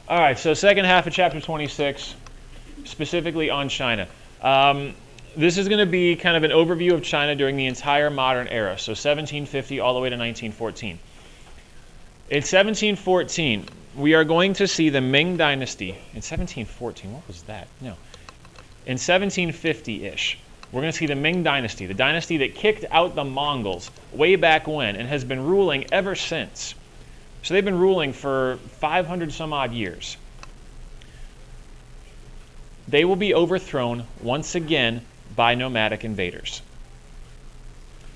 All right, so second half of chapter 26, specifically on China. This is going to be kind of an overview of China during the entire modern era, so 1750 all the way to 1914. In 1714, we are going to see the Ming Dynasty. In 1714, what was that? No. In 1750-ish, we're going to see the Ming Dynasty, the dynasty that kicked out the Mongols way back when and has been ruling ever since. So they've been ruling for 500 some odd years. They will be overthrown once again by nomadic invaders.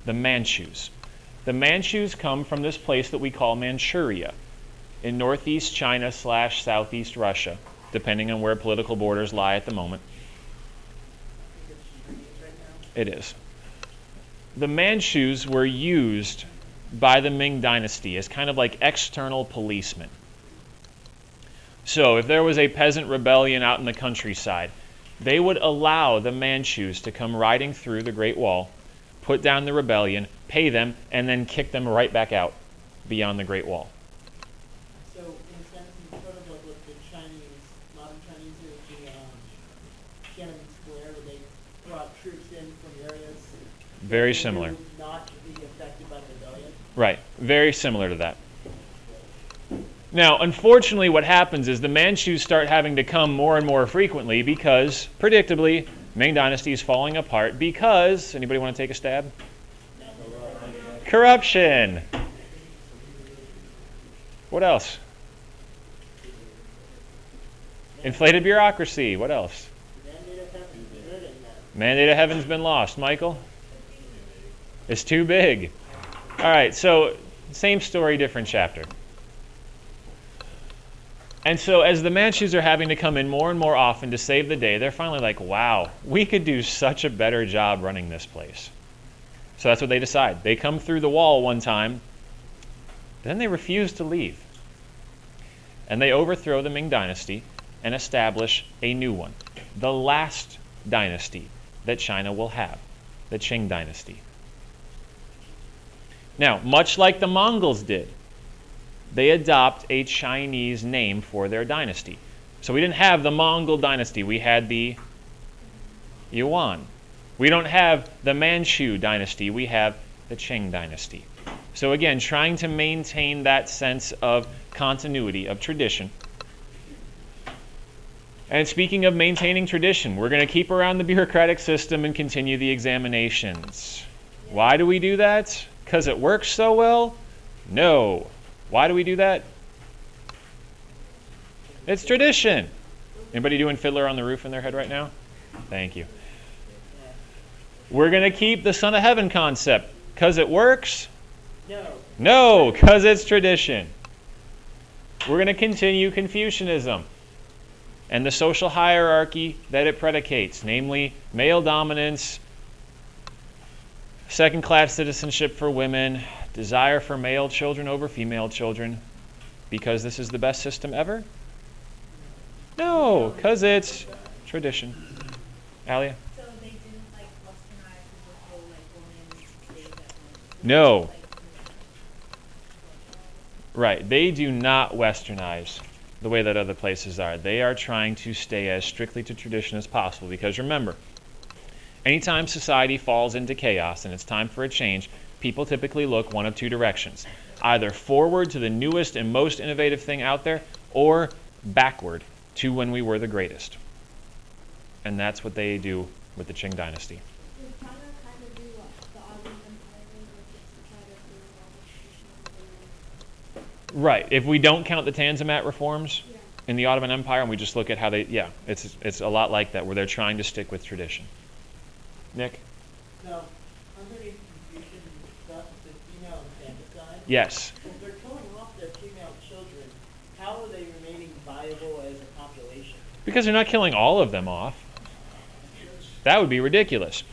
The Manchus. The Manchus come from this place that we call Manchuria in northeast China / southeast Russia, depending on where political borders lie at the moment. It is. The Manchus were used by the Ming Dynasty as kind of like external policemen. So if there was a peasant rebellion out in the countryside, they would allow the Manchus to come riding through the Great Wall, put down the rebellion, pay them, and then kick them right back out beyond the Great Wall. So in a sense, it's sort of like what the Chinese, modern Chinese do with the Tiananmen Square, where they brought troops in from areas Very similar. not to be affected by the rebellion. Right, very similar to that. Now, unfortunately, what happens is the Manchus start having to come more and more frequently because, predictably, Ming Dynasty is falling apart because, anybody want to take a stab? Corruption. What else? Inflated bureaucracy. What else? Mandate of heaven's been lost. Michael? It's too big. All right, so same story, different chapter. And so as the Manchus are having to come in more and more often to save the day, they're finally like, wow, we could do such a better job running this place. So that's what they decide. They come through the wall one time, then they refuse to leave. And they overthrow the Ming Dynasty and establish a new one, the last dynasty that China will have, the Qing Dynasty. Now, much like the Mongols did, they adopt a Chinese name for their dynasty. So we didn't have the Mongol dynasty. We had the Yuan. We don't have the Manchu dynasty. We have the Qing dynasty. So again, trying to maintain that sense of continuity, of tradition. And speaking of maintaining tradition, we're going to keep around the bureaucratic system and continue the examinations. Why do we do that? Because it works so well? No. Why do we do that? It's tradition. Anybody doing Fiddler on the Roof in their head right now? Thank you. We're going to keep the Son of Heaven concept. Because it works? No. No, because it's tradition. We're going to continue Confucianism and the social hierarchy that it predicates, namely male dominance, second-class citizenship for women, desire for male children over female children, because this is the best system ever? No, because it's tradition. Alia? So they didn't like westernize the whole like woman stayed at home? No. Right, they do not westernize the way that other places are. They are trying to stay as strictly to tradition as possible, because remember, anytime society falls into chaos and it's time for a change, people typically look one of two directions. Either forward to the newest and most innovative thing out there, or backward to when we were the greatest. And that's what they do with the Qing Dynasty. Did China kind of do what the Ottoman Empire did, which is to try to bring all the traditional? Right. If we don't count the Tanzimat reforms Yeah. in the Ottoman Empire and we just look at how they, it's a lot like that, where they're trying to stick with tradition. Nick? So, underneath Confucian stuff, the female infanticide. Yes. If they're killing off their female children, how are they remaining viable as a population? Because they're not killing all of them off. That would be ridiculous.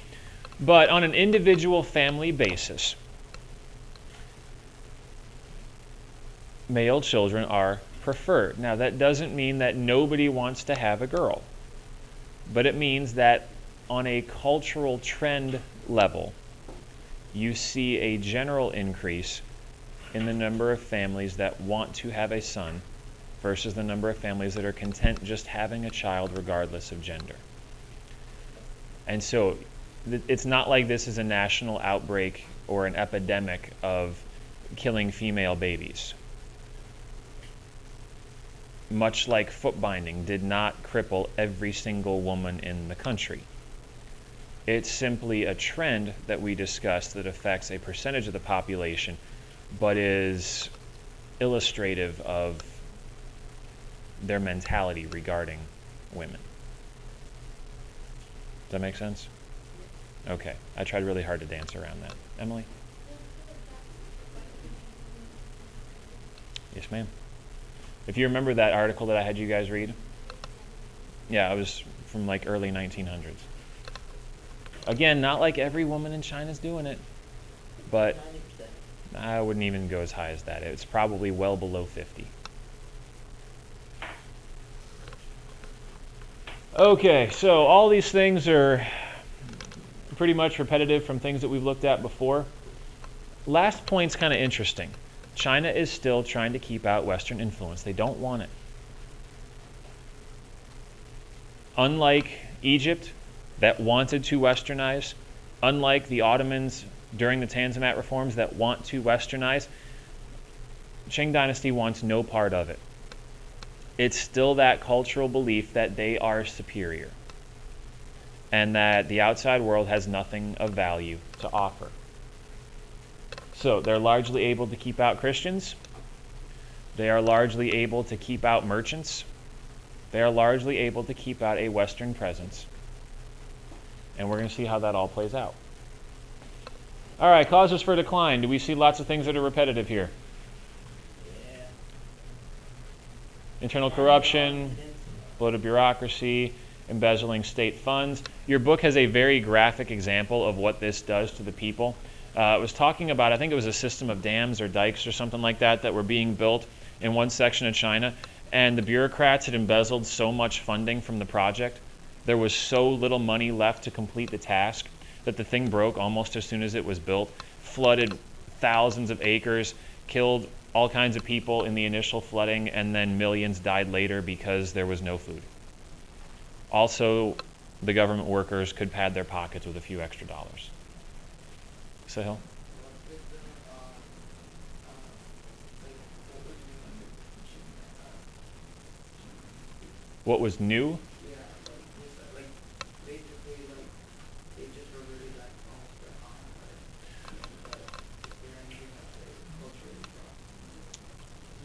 But on an individual family basis, male children are preferred. Now, that doesn't mean that nobody wants to have a girl, but it means that on a cultural trend level, you see a general increase in the number of families that want to have a son versus the number of families that are content just having a child regardless of gender. And so it's not like this is a national outbreak or an epidemic of killing female babies. Much like foot binding did not cripple every single woman in the country. It's simply a trend that we discussed that affects a percentage of the population, but is illustrative of their mentality regarding women. Does that make sense? Okay. I tried really hard to dance around that. Emily? Yes, ma'am. If you remember that article that I had you guys read? Yeah, it was from like early 1900s. Again, not like every woman in China's doing it, but 90%. I wouldn't even go as high as that. It's probably well below 50. Okay, so all these things are pretty much repetitive from things that we've looked at before. Last point's kind of interesting. China is still trying to keep out Western influence. They don't want it. Unlike Egypt, that wanted to Westernize, unlike the Ottomans during the Tanzimat reforms that want to Westernize, Qing dynasty wants no part of it. It's still that cultural belief that they are superior and that the outside world has nothing of value to offer. So they're largely able to keep out Christians. They are largely able to keep out merchants. They are largely able to keep out a Western presence. And we're going to see how that all plays out. All right, causes for decline. Do we see lots of things that are repetitive here? Yeah. Internal corruption, bloated bureaucracy, embezzling state funds. Your book has a very graphic example of what this does to the people. It was talking about, I think it was a system of dams or dikes or something like that that were being built in one section of China, and the bureaucrats had embezzled so much funding from the project. There was so little money left to complete the task that the thing broke almost as soon as it was built, flooded thousands of acres, killed all kinds of people in the initial flooding, and then millions died later because there was no food. Also, the government workers could pad their pockets with a few extra dollars. Sahil? What was new?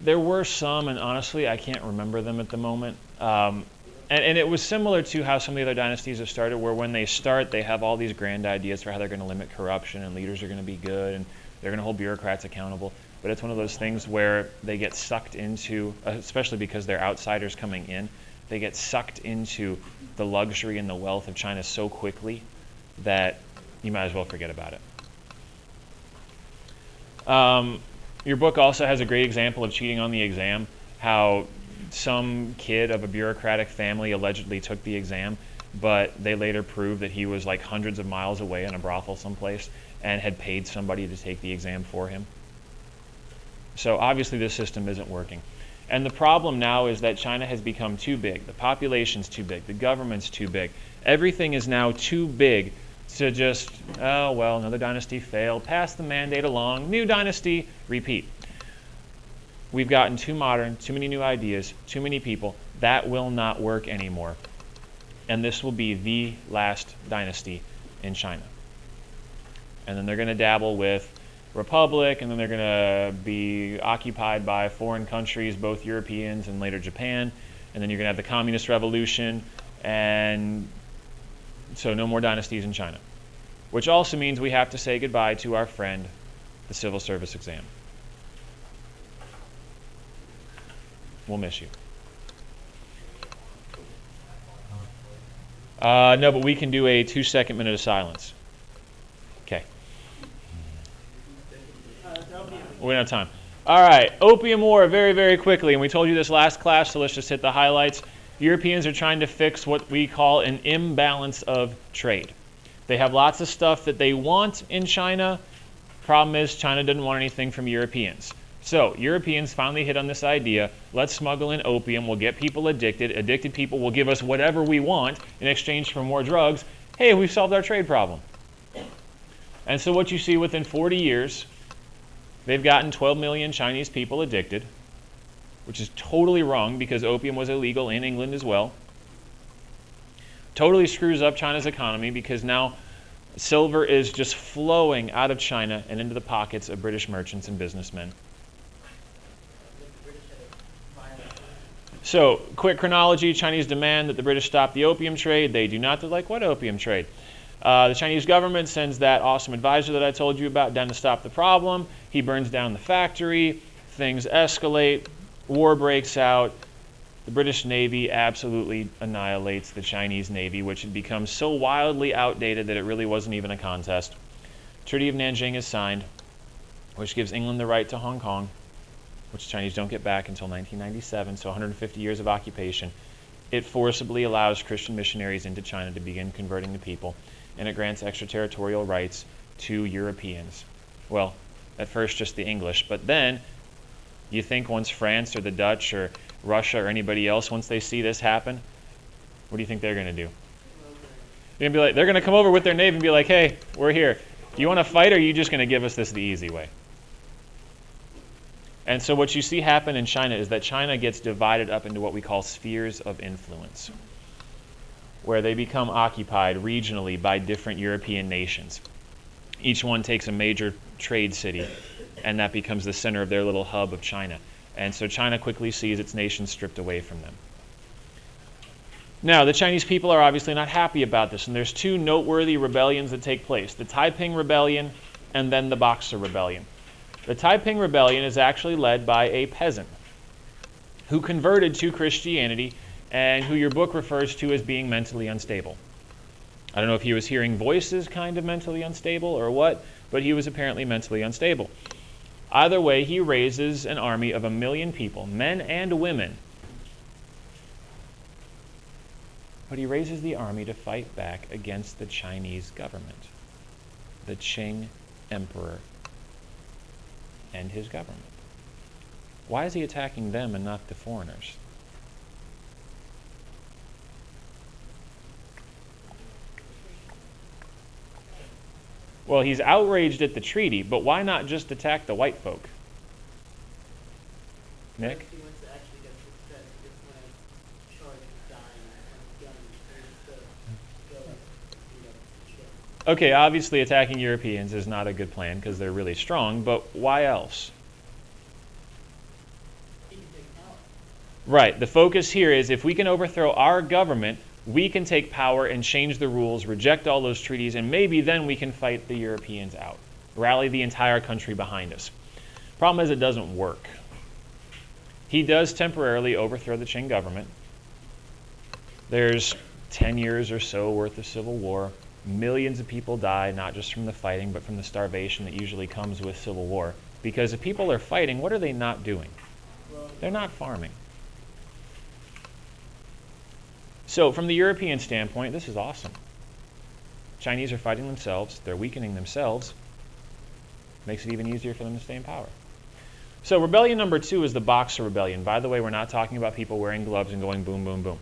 There were some, and honestly, I can't remember them at the moment. And it was similar to how some of the other dynasties have started, where when they start, they have all these grand ideas for how they're going to limit corruption, and leaders are going to be good, and they're going to hold bureaucrats accountable. But it's one of those things where they get sucked into, especially because they're outsiders coming in, they get sucked into the luxury and the wealth of China so quickly that you might as well forget about it. Your book also has a great example of cheating on the exam, how some kid of a bureaucratic family allegedly took the exam, but they later proved that he was like hundreds of miles away in a brothel someplace and had paid somebody to take the exam for him. So obviously this system isn't working. And the problem now is that China has become too big. The population's too big. The government's too big. Everything is now too big to just, oh, well, another dynasty failed, pass the mandate along, new dynasty, repeat. We've gotten too modern, too many new ideas, too many people. That will not work anymore. And this will be the last dynasty in China. And then they're going to dabble with republic, and then they're going to be occupied by foreign countries, both Europeans and later Japan. And then you're going to have the communist revolution, and so no more dynasties in China. Which also means we have to say goodbye to our friend, the civil service exam. We'll miss you. No, but we can do a 2-second minute of silence. Okay. We don't have time. All right, Opium War, very, very quickly. And we told you this last class, so let's just hit the highlights. Europeans are trying to fix what we call an imbalance of trade. They have lots of stuff that they want in China. Problem is, China doesn't want anything from Europeans. So Europeans finally hit on this idea, let's smuggle in opium, we'll get people addicted, addicted people will give us whatever we want in exchange for more drugs. Hey, we've solved our trade problem. And so what you see within 40 years, they've gotten 12 million Chinese people addicted, which is totally wrong because opium was illegal in England as well. Totally screws up China's economy because now silver is just flowing out of China and into the pockets of British merchants and businessmen. So, quick chronology. Chinese demand that the British stop the opium trade. They do not. They're like, what opium trade? The Chinese government sends that awesome advisor that I told you about down to stop the problem. He burns down the factory. Things escalate. War breaks out. The British Navy absolutely annihilates the Chinese Navy, which had become so wildly outdated that it really wasn't even a contest. Treaty of Nanjing is signed, which gives England the right to Hong Kong, which the Chinese don't get back until 1997, so 150 years of occupation. It forcibly allows Christian missionaries into China to begin converting the people, and it grants extraterritorial rights to Europeans. Well, at first just the English, but then you think once France or the Dutch or Russia or anybody else, once they see this happen, what do you think they're going to do? They're going to be like, they're going to come over with their navy and be like, hey, we're here. Do you want to fight or are you just going to give us this the easy way? And so what you see happen in China is that China gets divided up into what we call spheres of influence, where they become occupied regionally by different European nations. Each one takes a major trade city, and that becomes the center of their little hub of China. And so China quickly sees its nation stripped away from them. Now, the Chinese people are obviously not happy about this, and there's two noteworthy rebellions that take place, the Taiping Rebellion and then the Boxer Rebellion. The Taiping Rebellion is actually led by a peasant who converted to Christianity and who your book refers to as being mentally unstable. I don't know if he was hearing voices kind of mentally unstable or what, but he was apparently mentally unstable. Either way, he raises an army of 1 million people, men and women. But he raises the army to fight back against the Chinese government, the Qing emperor and his government. Why is he attacking them and not the foreigners? Well, he's outraged at the treaty, but why not just attack the white folk? Nick? He wants to actually get success. He just wants to charge his dying and guns and go shit. Okay, obviously attacking Europeans is not a good plan because they're really strong, but why else? He can take power. Right, the focus here is if we can overthrow our government, we can take power and change the rules, reject all those treaties, and maybe then we can fight the Europeans out. Rally the entire country behind us. Problem is it doesn't work. He does temporarily overthrow the Qing government. There's 10 years or so worth of civil war. Millions of people die, not just from the fighting, but from the starvation that usually comes with civil war. Because if people are fighting, what are they not doing? They're not farming. So from the European standpoint, this is awesome. Chinese are fighting themselves. They're weakening themselves. Makes it even easier for them to stay in power. So rebellion number 2 is the Boxer Rebellion. By the way, we're not talking about people wearing gloves and going boom, boom, boom.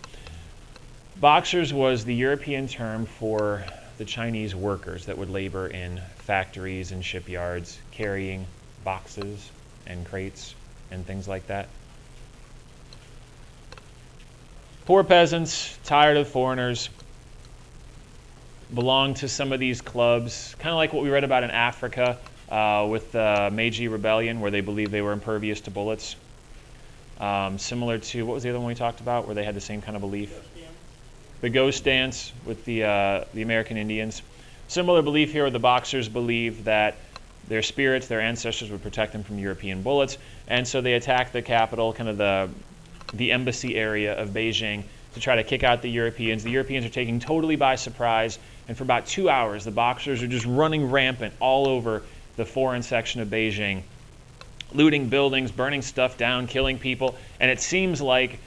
Boxers was the European term for the Chinese workers that would labor in factories and shipyards, carrying boxes and crates and things like that. Poor peasants, tired of foreigners, belong to some of these clubs, kind of like what we read about in Africa with the Meiji Rebellion, where they believed they were impervious to bullets. Similar to, what was the other one we talked about, where they had the same kind of belief? The ghost dance with the American Indians. Similar belief here where the Boxers believed that their spirits, their ancestors would protect them from European bullets, and so they attacked the capital, kind of the embassy area of Beijing, to try to kick out the Europeans. The Europeans are taken totally by surprise, and for about 2 hours, the Boxers are just running rampant all over the foreign section of Beijing, looting buildings, burning stuff down, killing people, and it seems like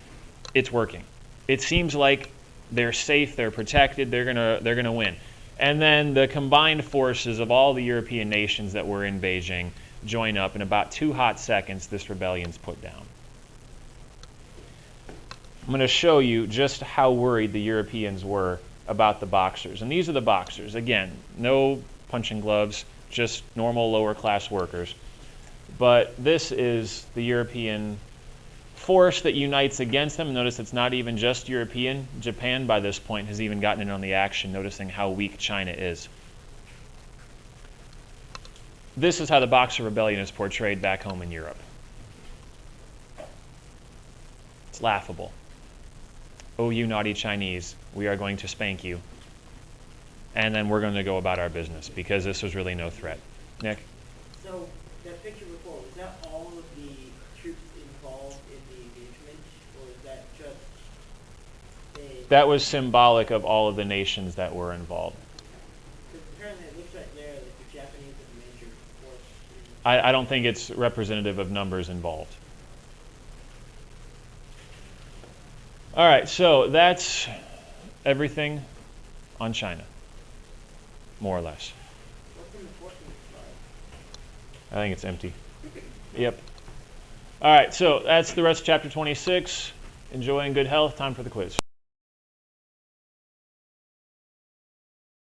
it's working. It seems like they're safe, they're protected, they're gonna win. And then the combined forces of all the European nations that were in Beijing join up. In about 2 hot seconds, this rebellion's put down. I'm going to show you just how worried the Europeans were about the Boxers. And these are the Boxers. Again, no punching gloves, just normal lower-class workers. But this is the European force that unites against them. Notice it's not even just European. Japan, by this point, has even gotten in on the action, noticing how weak China is. This is how the Boxer Rebellion is portrayed back home in Europe. It's laughable. Oh, you naughty Chinese, we are going to spank you. And then we're going to go about our business, because this was really no threat. Nick? So, that picture before, was that all of the troops involved in the engagement, or is that just That was symbolic of all of the nations that were involved. Because apparently it looks right there that the Japanese are the major force. I don't think it's representative of numbers involved. All right, so that's everything on China, more or less. What's in the fortune slide? I think it's empty. Yep. All right, so that's the rest of chapter 26. Enjoy and good health. Time for the quiz.